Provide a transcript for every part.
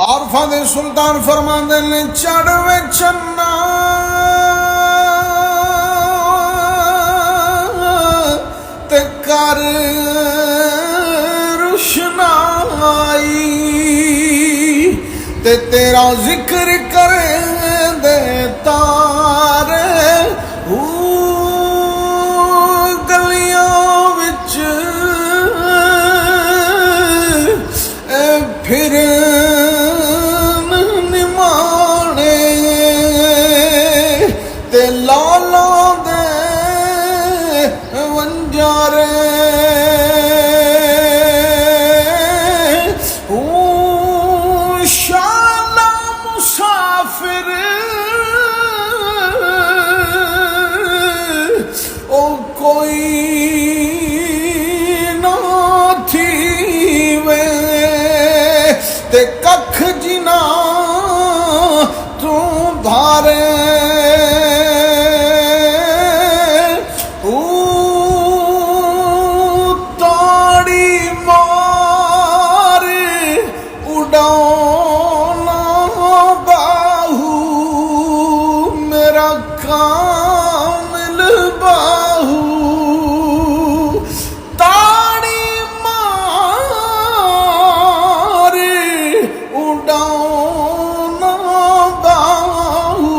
आरफा दे सुल्तान फरमांदे ने चढ़वे चन्ना ते कर रुशनाई ते तेरा जिक्र करे दे तारे गलियां विच फिर निमाने ते लाला दे वंजारे शाला मुसाफिर ओ कोई ना थी वे ते कख जिना तू धारे ताड़ी मार उड़ाना बाहू मेरा कामिल बाहू ताड़ी मार उड़ाना बाहू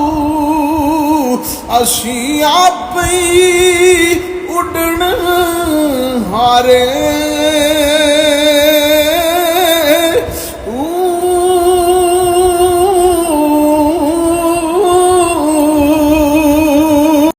असी आप ही उड़न हारे